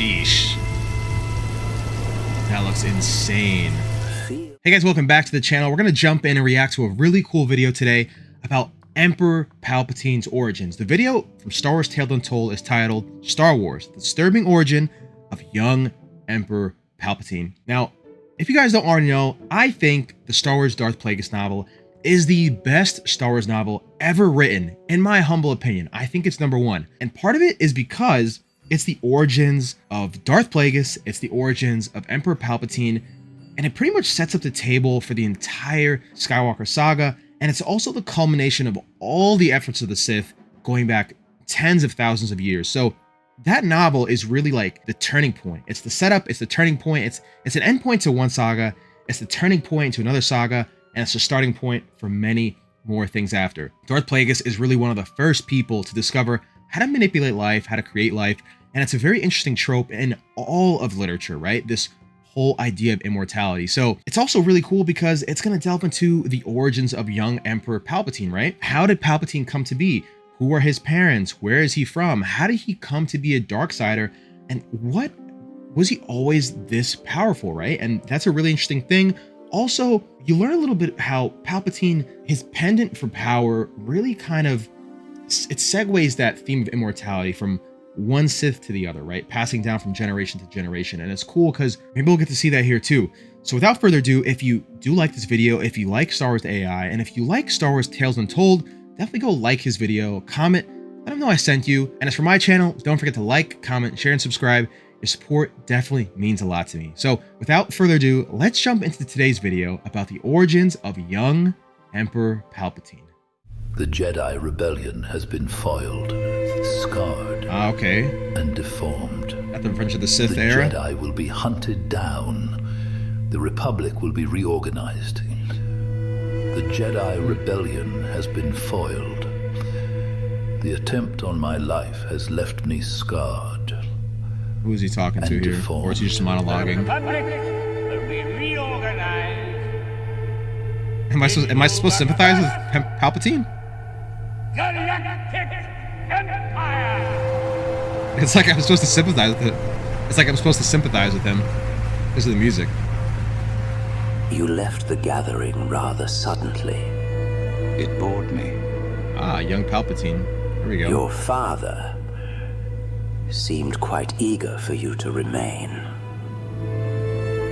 Sheesh. That looks insane. Hey guys, welcome back to the channel. We're going to jump in and react to a really cool video today about Emperor Palpatine's origins. The video from Star Wars Tales Untold is titled Star Wars: The Disturbing Origin of Young Emperor Palpatine. Now, if you guys don't already know, I think the Star Wars Darth Plagueis novel is the best Star Wars novel ever written, in my humble opinion. I think it's #1. And part of it is because it's the origins of Darth Plagueis, it's the origins of Emperor Palpatine, and it pretty much sets up the table for the entire Skywalker saga, and it's also the culmination of all the efforts of the Sith going back tens of thousands of years. So that novel is really like the turning point. It's the setup, it's the turning point, it's an end point to one saga, it's the turning point to another saga, and it's the starting point for many more things after. Darth Plagueis is really one of the first people to discover how to manipulate life, how to create life, and it's a very interesting trope in all of literature, right? This whole idea of immortality. So it's also really cool because it's going to delve into the origins of young Emperor Palpatine, right? How did Palpatine come to be? Who are his parents? Where is he from? How did he come to be a Darksider? And what was he always this powerful, right? And that's a really interesting thing. Also, you learn a little bit how Palpatine, his pendant for power, really kind of, it segues that theme of immortality from one Sith to the other, right? Passing down from generation to generation. And it's cool because maybe we'll get to see that here too. So without further ado, if you do like this video, if you like Star Wars AI, and if you like Star Wars Tales Untold, definitely go like his video, comment, let him know I sent you. And as for my channel, don't forget to like, comment, share, and subscribe. Your support definitely means a lot to me. So without further ado, let's jump into today's video about the origins of young Emperor Palpatine. The Jedi rebellion has been foiled, scarred, and deformed. At the Revenge of the Sith era? The Jedi will be hunted down. The Republic will be reorganized. The Jedi rebellion has been foiled. The attempt on my life has left me scarred. Who is he talking to here? Deformed. Or is he just monologuing? The Republic will be reorganized. Am I supposed to sympathize with Palpatine? Galactic Empire. It's like I'm supposed to sympathize with it. It's like I'm supposed to sympathize with him because of the music. You left the gathering rather suddenly. It bored me. Ah, young Palpatine. Here we go. Your father seemed quite eager for you to remain.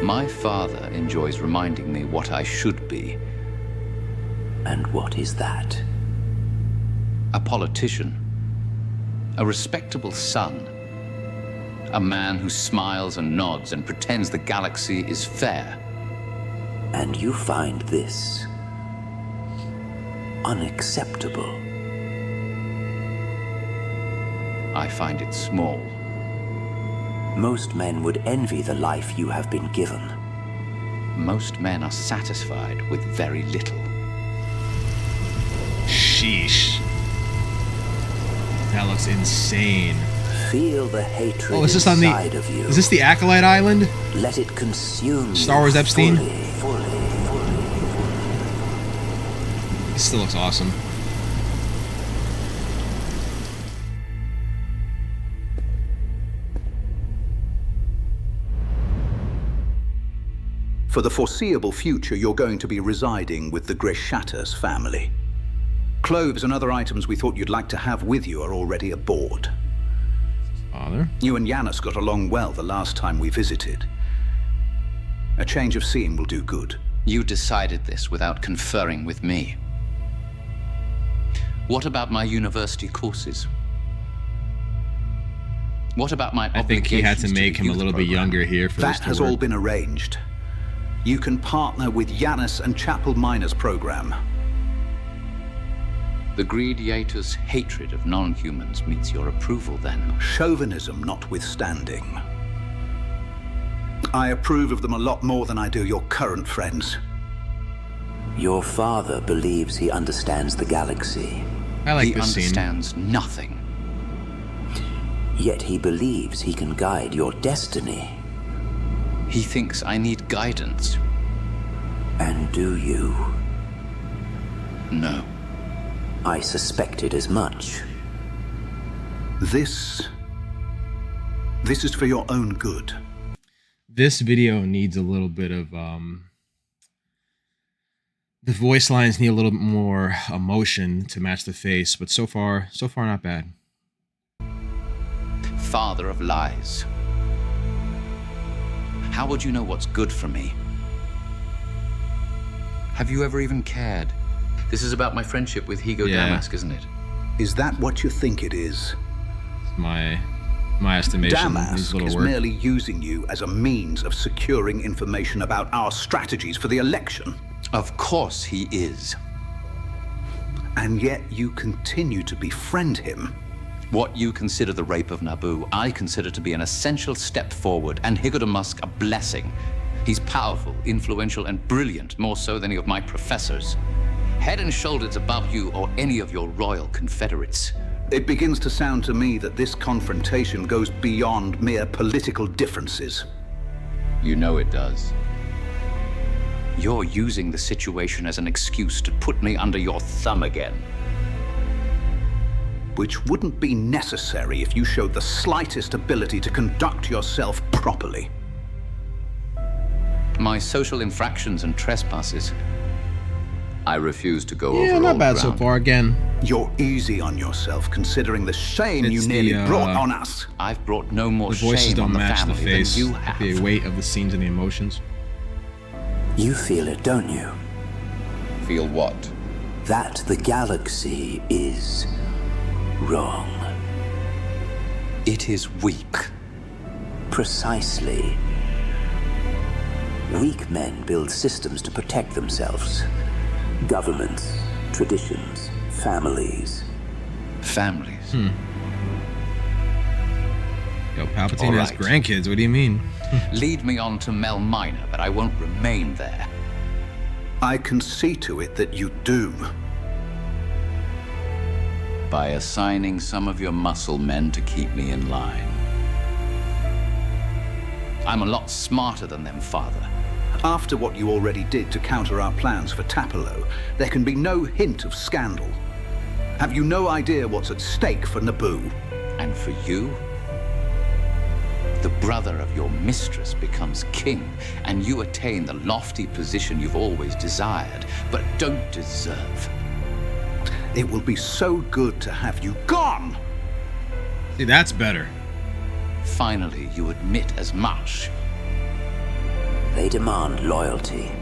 My father enjoys reminding me what I should be. And what is that? A politician. A respectable son. A man who smiles and nods and pretends the galaxy is fair. And you find this unacceptable? I find it small. Most men would envy the life you have been given. Most men are satisfied with very little. Sheesh. That looks insane. Feel the hatred Oh, is this on inside of you. Is this the Acolyte Island? Let it consume Star Wars you Epstein? fully. This still looks awesome. For the foreseeable future, you're going to be residing with the Grishatas family. Clothes and other items we thought you'd like to have with you are already aboard. Father? You and Yanis got along well the last time we visited. A change of scene will do good. You decided this without conferring with me. What about my university courses? What about my I think he had to obligations make the him a youth little bit program? younger here for this That to has work. all been arranged. You can partner with Yanis and Chapel Miners program. The Greediator's hatred of non-humans meets your approval, then. Chauvinism notwithstanding. I approve of them a lot more than I do your current friends. Your father believes he understands the galaxy. I like He this scene. understands nothing. Yet he believes he can guide your destiny. He thinks I need guidance. And do you? No. I suspected as much. This This is for your own good. This video needs a little bit of the voice lines need a little bit more emotion to match the face, but so far not bad. Father of lies. How would you know what's good for me? Have you ever even cared? This is about my friendship with Higo Damask, isn't it? Is that what you think it is? It's my estimation. Damask is merely using you as a means of securing information about our strategies for the election. Of course he is. And yet you continue to befriend him. What you consider the rape of Naboo, I consider to be an essential step forward, and Higo Damask a blessing. He's powerful, influential, and brilliant, more so than any of my professors. Head and shoulders above you or any of your royal confederates. It begins to sound to me that this confrontation goes beyond mere political differences. You know it does. You're using the situation as an excuse to put me under your thumb again. Which wouldn't be necessary if you showed the slightest ability to conduct yourself properly. My social infractions and trespasses, I refuse to go over. Yeah, not bad so far. Again, you're easy on yourself, considering the shame you nearly brought on us. I've brought no more the voices shame don't on the match the family face, than you have. the weight of the scenes and the emotions. You feel it, don't you? Feel what? That the galaxy is wrong. It is weak. Precisely. Weak men build systems to protect themselves. Governments, traditions, families. Families? Yo, Palpatine has grandkids, what do you mean? Lead me on to Mel Minor, but I won't remain there. I can see to it that you do. By assigning some of your muscle men to keep me in line. I'm a lot smarter than them, Father. After what you already did to counter our plans for Tapalo, there can be no hint of scandal. Have you no idea what's at stake for Naboo? And for you? The brother of your mistress becomes king, and you attain the lofty position you've always desired, but don't deserve. It will be so good to have you gone! See, that's better. Finally, you admit as much. They demand loyalty,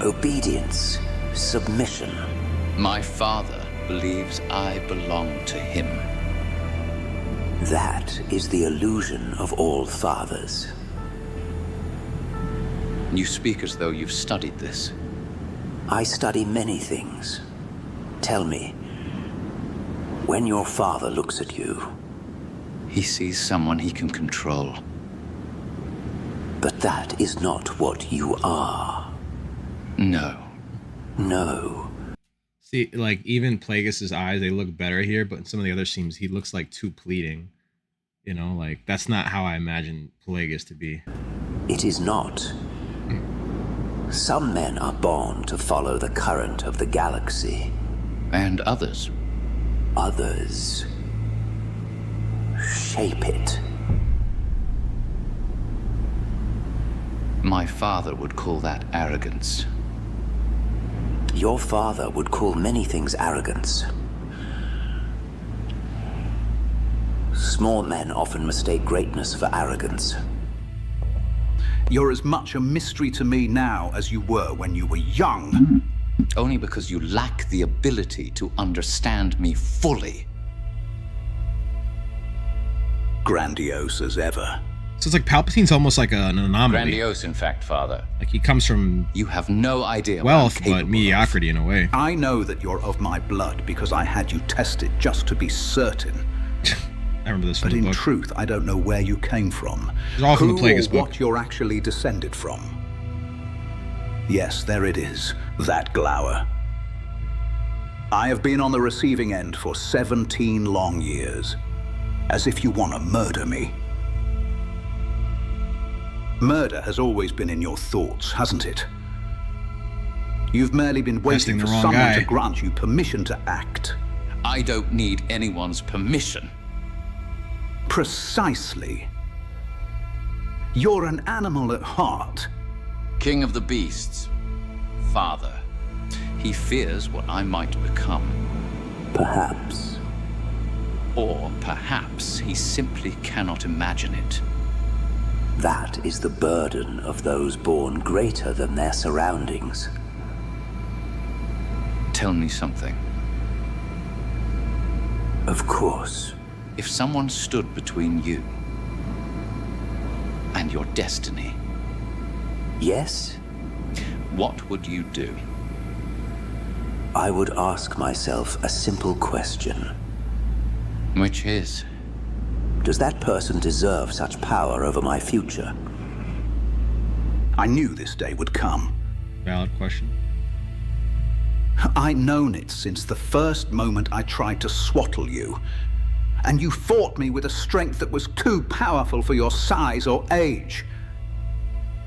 obedience, submission. My father believes I belong to him. That is the illusion of all fathers. You speak as though you've studied this. I study many things. Tell me, when your father looks at you, he sees someone he can control. But that is not what you are. No. No. See, like, even Plagueis' eyes, they look better here, but in some of the other scenes, he looks like too pleading. You know, like, that's not how I imagine Plagueis to be. It is not. Some men are born to follow the current of the galaxy. And others? Others shape it. My father would call that arrogance. Your father would call many things arrogance. Small men often mistake greatness for arrogance. You're as much a mystery to me now as you were when you were young. Only because you lack the ability to understand me fully. Grandiose as ever. So it's like Palpatine's almost like an anomaly. Grandiose, in fact, Father. Like, he comes from You have no idea wealth, but mediocrity in a way. I know that you're of my blood because I had you tested just to be certain. I remember this from But the in book. truth, I don't know where you came from. It's all from the Who Plagueis or book. what you're actually descended from. Yes, there it is, that glower. I have been on the receiving end for 17 long years. As if you want to murder me. Murder has always been in your thoughts, hasn't it? You've merely been waiting for someone to grant you permission to act. I don't need anyone's permission. Precisely. You're an animal at heart. King of the beasts. Father. He fears what I might become. Perhaps. Or perhaps he simply cannot imagine it. That is the burden of those born greater than their surroundings. Tell me something. Of course. If someone stood between you and your destiny, Yes? what would you do? I would ask myself a simple question. Which is? Does that person deserve such power over my future? I knew this day would come. Valid question. I'd known it since the first moment I tried to swaddle you. And you fought me with a strength that was too powerful for your size or age.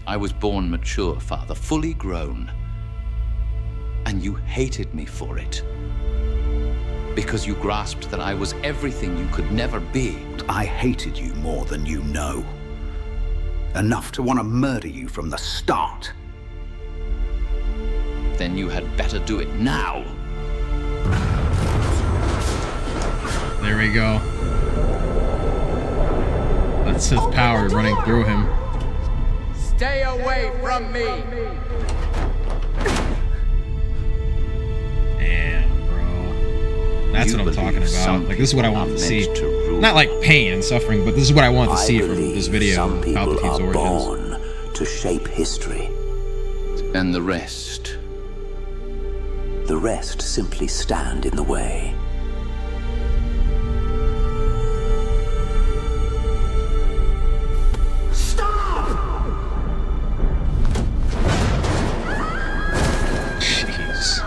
I was born mature, Father, fully grown. And you hated me for it. Because you grasped that I was everything you could never be. I hated you more than you know. Enough to want to murder you from the start. Then you had better do it now. There we go. That Sith power running through him. Stay away from me! Damn, bro. That's You what I'm talking believe about. some Like, this is what I people want to are see. meant to rule. Not like pain and suffering, but this is what I want to I see from believe this video. some people Palpatine's are origins. born to shape history. And the rest. The rest simply stand in the way. Jeez.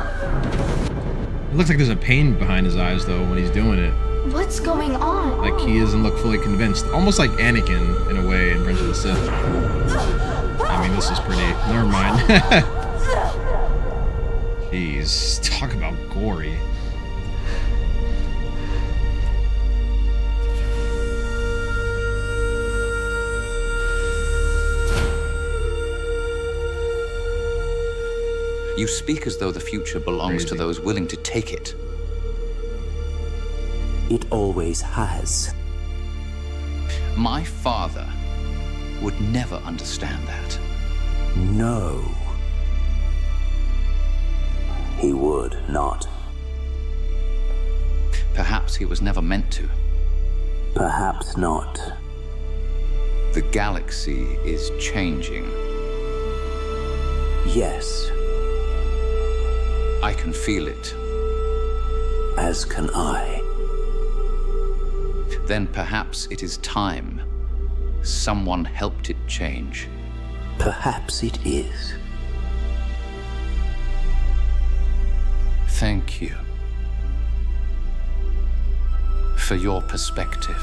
It looks like there's a pain behind his eyes, though, when he's doing it. What's going on? Like, he doesn't look fully convinced. Almost like Anakin, in a way, in Revenge of the Sith. I mean, this is pretty... Never mind. Jeez. Talk about gory. You speak as though the future belongs to Crazy. those willing to take it. It always has. My father would never understand that. No. He would not. Perhaps he was never meant to. Perhaps not. The galaxy is changing. Yes, I can feel it. as can I. Then perhaps it is time someone helped it change. Perhaps it is. Thank you for your perspective.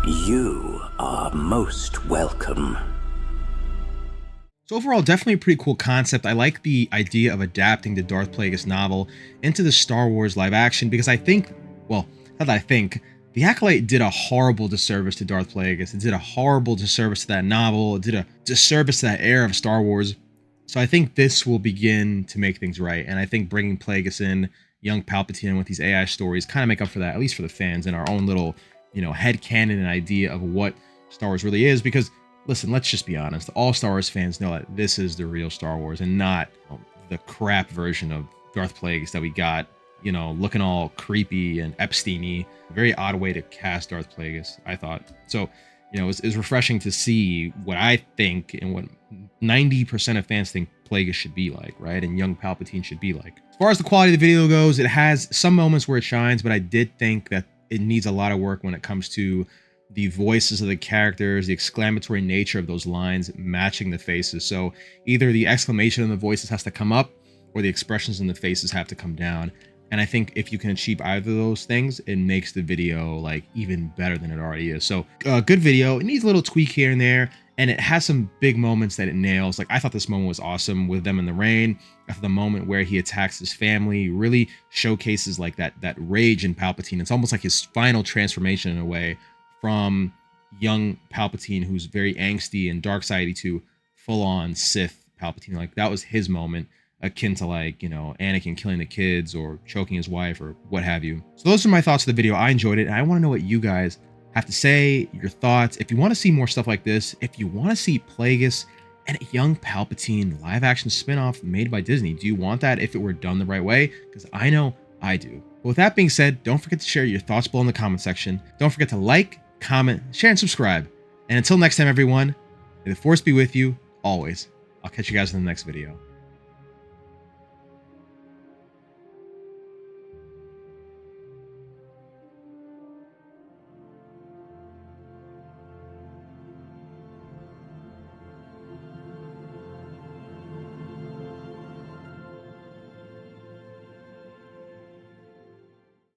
You are most welcome. So overall, definitely a pretty cool concept. I like the idea of adapting the Darth Plagueis novel into the Star Wars live action because I think, well, not that I think, The Acolyte did a horrible disservice to Darth Plagueis. It did a horrible disservice to that novel. It did a disservice to that era of Star Wars. So I think this will begin to make things right. And I think bringing Plagueis in, young Palpatine with these AI stories kind of make up for that, at least for the fans and our own little, headcanon and idea of what Star Wars really is. Because listen, let's just be honest. All Star Wars fans know that this is the real Star Wars and not the crap version of Darth Plagueis that we got, looking all creepy and Epstein-y. Very odd way to cast Darth Plagueis, I thought. So, it was refreshing to see what I think and what 90% of fans think Plagueis should be like, right? And young Palpatine should be like. As far as the quality of the video goes, it has some moments where it shines, but I did think that it needs a lot of work when it comes to the voices of the characters, the exclamatory nature of those lines matching the faces. So either the exclamation in the voices has to come up or the expressions in the faces have to come down. And I think if you can achieve either of those things, it makes the video like even better than it already is. So good video. It needs a little tweak here and there, and it has some big moments that it nails. Like I thought this moment was awesome with them in the rain. I thought the moment where he attacks his family really showcases like that rage in Palpatine. It's almost like his final transformation in a way from, young Palpatine who's very angsty and dark-sidey to full-on Sith Palpatine. Like, that was his moment, akin to, like, you know, Anakin killing the kids or choking his wife or what have you. So those are my thoughts of the video. I enjoyed it, and I want to know what you guys have to say, your thoughts. If you want to see more stuff like this, if you want to see Plagueis and a young Palpatine live-action spin-off made by Disney, do you want that if it were done the right way? Because I know I do. But with that being said, don't forget to share your thoughts below in the comment section. Don't forget to like, comment, share, and subscribe. And until next time, everyone, may the Force be with you always. I'll catch you guys in the next video.